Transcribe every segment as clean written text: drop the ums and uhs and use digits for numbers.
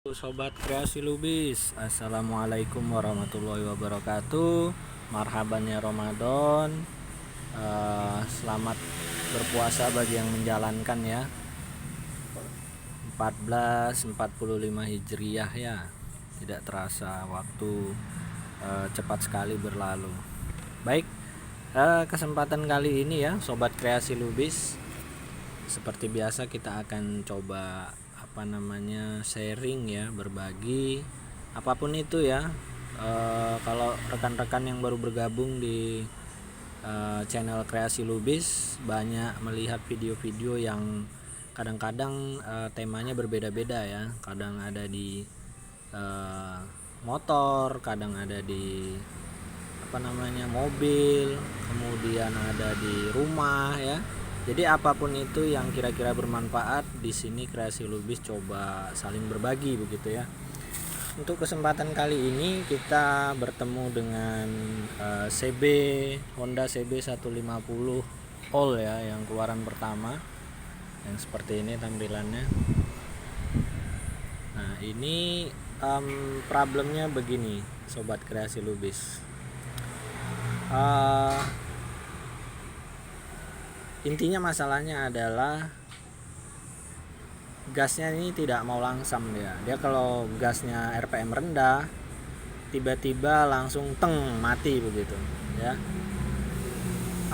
Sobat Kreasi Lubis, Assalamualaikum warahmatullahi wabarakatuh. Marhaban ya Ramadan. Selamat berpuasa bagi yang menjalankan ya. 1445 Hijriah ya. Tidak terasa waktu cepat sekali berlalu. Baik, kesempatan kali ini ya Sobat Kreasi Lubis, seperti biasa kita akan coba sharing ya, berbagi apapun itu ya. Kalau rekan-rekan yang baru bergabung di channel Kreasi Lubis banyak melihat video-video yang kadang-kadang temanya berbeda-beda ya. Kadang ada di motor, kadang ada di mobil, kemudian ada di rumah ya. Jadi apapun itu yang kira-kira bermanfaat, di sini Kreasi Lubis coba saling berbagi begitu ya. Untuk kesempatan kali ini kita bertemu dengan Honda CB 150 All ya, yang keluaran pertama, yang seperti ini tampilannya. Nah ini problemnya begini Sobat Kreasi Lubis. Intinya masalahnya adalah gasnya ini tidak mau langsam dia. Dia kalau gasnya RPM rendah, tiba-tiba langsung mati begitu ya.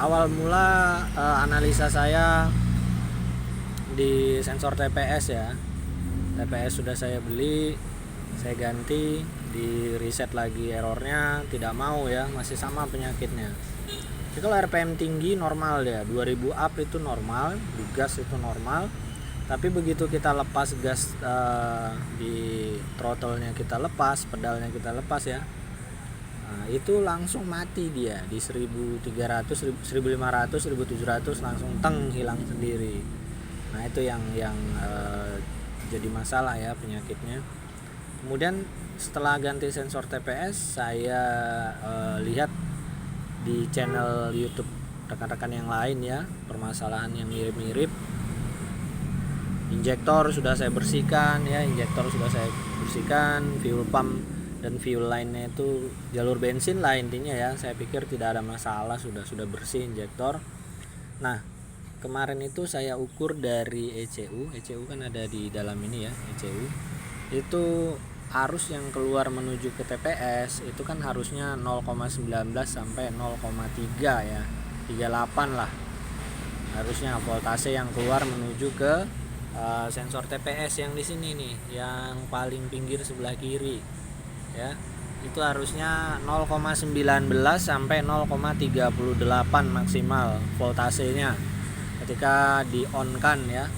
Awal mula analisa saya di sensor TPS ya. TPS sudah saya beli, saya ganti, di reset lagi errornya tidak mau ya, masih sama penyakitnya. Jadi kalau RPM tinggi normal ya, 2000 up itu normal, di gas itu normal. Tapi begitu kita lepas gas, di throttle-nya kita lepas, pedalnya kita lepas ya, nah, itu langsung mati dia di 1300, 1500, 1700 langsung hilang sendiri. Nah itu yang jadi masalah ya penyakitnya. Kemudian setelah ganti sensor TPS, saya lihat di channel YouTube rekan-rekan yang lain ya, permasalahan yang mirip-mirip. Injektor sudah saya bersihkan ya, fuel pump dan fuel line-nya itu jalur bensin lah intinya ya. Saya pikir tidak ada masalah, sudah bersih injektor. Nah, kemarin itu saya ukur dari ECU kan ada di dalam ini ya, ECU. Itu arus yang keluar menuju ke TPS itu kan harusnya 0,19 sampai 0,3 ya, 38 lah harusnya voltase yang keluar menuju ke sensor TPS yang di sini nih, yang paling pinggir sebelah kiri ya. Itu harusnya 0,19 sampai 0,38 maksimal voltasenya ketika di on kan ya.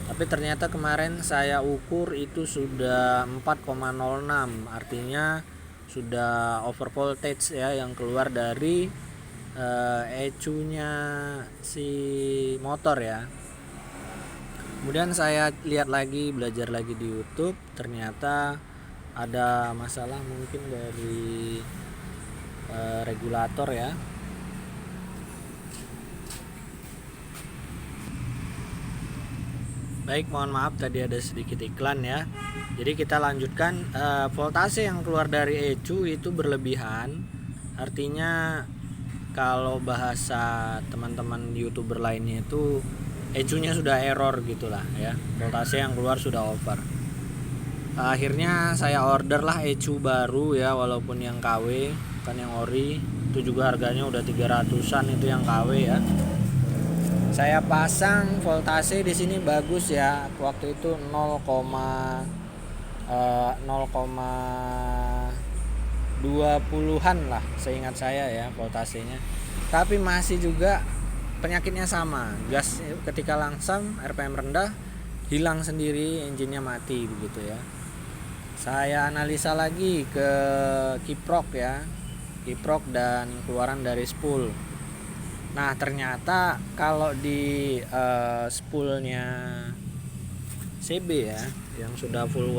Tapi ternyata kemarin saya ukur itu sudah 4,06, artinya sudah over voltage ya yang keluar dari ECU-nya si motor ya. Kemudian saya lihat lagi, belajar lagi di YouTube, ternyata ada masalah mungkin dari regulator ya. Baik, mohon maaf tadi ada sedikit iklan ya. Jadi kita lanjutkan, voltase yang keluar dari ECU itu berlebihan. Artinya kalau bahasa teman-teman YouTuber lainnya itu ECU-nya sudah error gitulah ya. Voltase yang keluar sudah over. Akhirnya saya order lah ECU baru ya, walaupun yang KW bukan yang ori. Itu juga harganya udah 300-an itu yang KW ya. Saya pasang voltase di sini bagus ya. Waktu itu 0,20-an lah seingat saya ya voltasenya. Tapi masih juga penyakitnya sama. Gas ketika langsam RPM rendah hilang sendiri, engine-nya mati begitu ya. Saya analisa lagi ke kiprok ya. Kiprok dan keluaran dari spool. Nah ternyata kalau di spoolnya CB ya, yang sudah full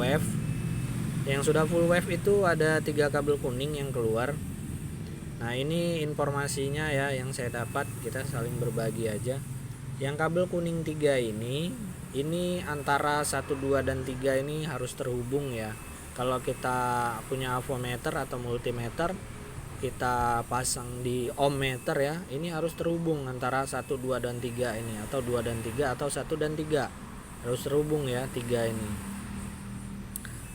wave itu ada 3 kabel kuning yang keluar. Nah ini informasinya ya yang saya dapat, kita saling berbagi aja. Yang kabel kuning 3 ini ini antara 1, 2 dan 3 ini harus terhubung ya. Kalau kita punya avometer atau multimeter, kita pasang di ohmmeter ya, ini harus terhubung antara 1, 2 dan 3 ini, atau 2 dan 3 atau 1 dan 3. Harus terhubung ya 3 ini.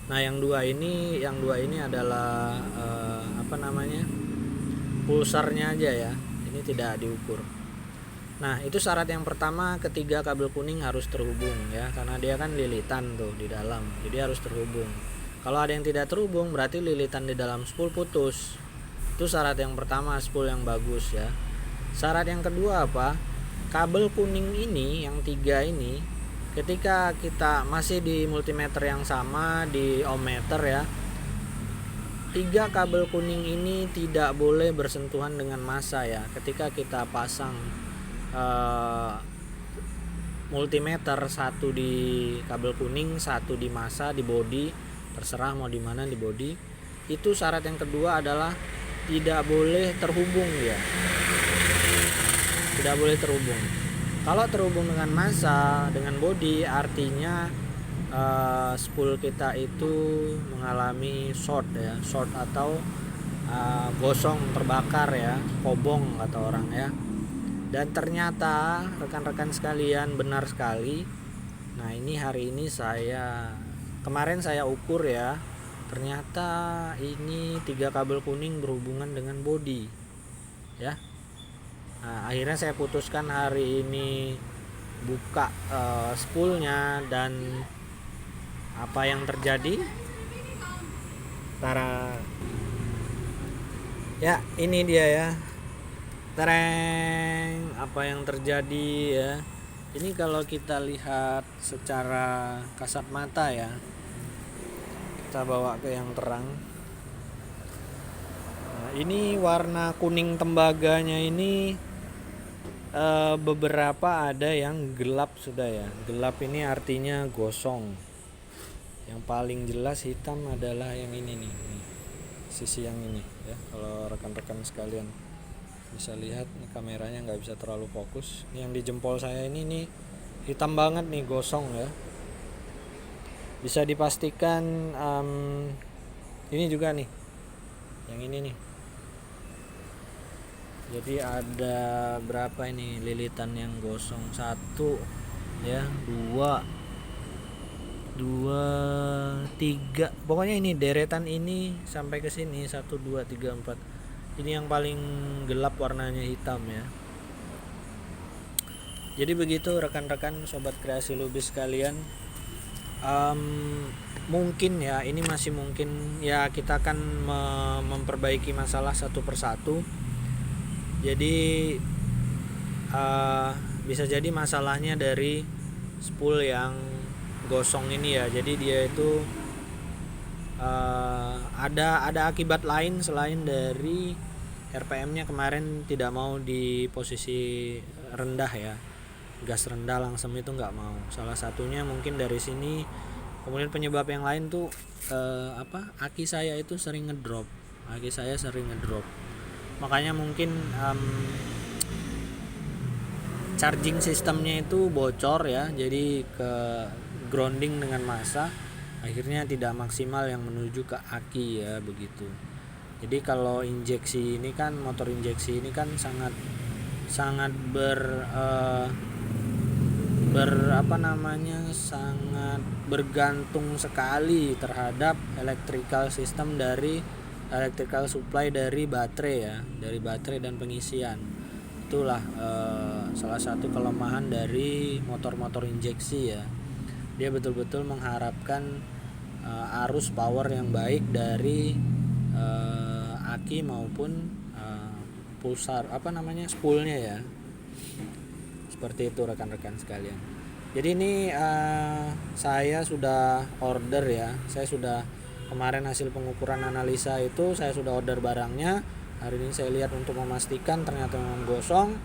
Nah, yang dua ini adalah pulsarnya aja ya. Ini tidak diukur. Nah, itu syarat yang pertama, ketiga kabel kuning harus terhubung ya, karena dia kan lilitan tuh di dalam. Jadi harus terhubung. Kalau ada yang tidak terhubung berarti lilitan di dalam spool putus. Itu syarat yang pertama, spool yang bagus ya. Syarat yang kedua apa? Kabel kuning ini yang 3 ini, ketika kita masih di multimeter yang sama, di ohmmeter ya, 3 kabel kuning ini tidak boleh bersentuhan dengan massa ya. Ketika kita pasang multimeter, 1 di kabel kuning, 1 di massa, di body, terserah mau di mana di body. Itu syarat yang kedua adalah tidak boleh terhubung ya. Tidak boleh terhubung. Kalau terhubung dengan massa, dengan body, artinya spool kita itu mengalami short ya, short atau gosong, terbakar ya, kobong kata orang ya. Dan ternyata rekan-rekan sekalian, benar sekali. Nah, ini hari ini kemarin saya ukur ya, ternyata ini 3 kabel kuning berhubungan dengan body ya. Nah, akhirnya saya putuskan hari ini buka spoolnya, dan apa yang terjadi? Ya, ini dia ya. Tereng, apa yang terjadi ya? Ini kalau kita lihat secara kasat mata ya. Kita bawa ke yang terang. Nah, ini warna kuning tembaganya ini beberapa ada yang gelap sudah ya. Gelap ini artinya gosong. Yang paling jelas hitam adalah yang ini nih, sisi yang ini ya. Kalau rekan-rekan sekalian bisa lihat, nih kameranya nggak bisa terlalu fokus. Ini yang di jempol saya ini nih hitam banget nih, gosong ya. Bisa dipastikan ini juga nih, yang ini nih. Jadi ada berapa ini lilitan yang gosong? 1 ya, 2, 3. Pokoknya ini deretan ini sampai ke sini 1, 2, 3, 4. Ini yang paling gelap warnanya hitam ya. Jadi begitu rekan-rekan sobat kreasi lubis sekalian. Mungkin ya, ini masih mungkin ya, kita akan memperbaiki masalah satu persatu. Jadi bisa jadi masalahnya dari spool yang gosong ini ya. Jadi dia itu ada akibat lain selain dari RPM-nya kemarin tidak mau di posisi rendah ya, gas rendah langsung itu nggak mau. Salah satunya mungkin dari sini. Kemudian penyebab yang lain tuh aki saya itu sering ngedrop. Makanya mungkin charging sistemnya itu bocor ya, jadi ke grounding dengan massa, akhirnya tidak maksimal yang menuju ke aki ya, begitu. Jadi kalau injeksi ini kan, motor injeksi ini kan sangat sangat sangat bergantung sekali terhadap electrical system dari electrical supply dari baterai ya, dari baterai dan pengisian. Itulah salah satu kelemahan dari motor-motor injeksi ya. Dia betul-betul mengharapkan arus power yang baik dari aki maupun pulsar spoolnya ya. Seperti itu rekan-rekan sekalian. Jadi ini saya sudah order ya. Saya sudah kemarin hasil pengukuran analisa itu saya sudah order barangnya. Hari ini saya lihat untuk memastikan ternyata memang gosong.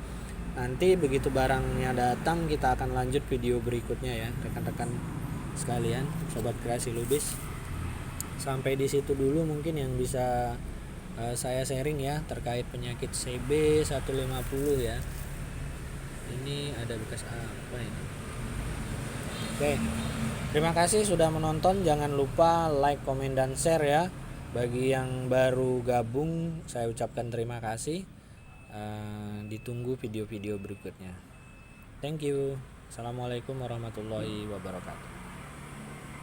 Nanti begitu barangnya datang kita akan lanjut video berikutnya ya rekan-rekan sekalian, sobat kreasi lubis. Sampai di situ dulu mungkin yang bisa saya sharing ya terkait penyakit CB 150 ya. Ini ada bekas apa ini? Oke, terima kasih sudah menonton. Jangan lupa like, komen, dan share ya. Bagi yang baru gabung, saya ucapkan terima kasih. Ditunggu video-video berikutnya. Thank you. Assalamualaikum warahmatullahi wabarakatuh.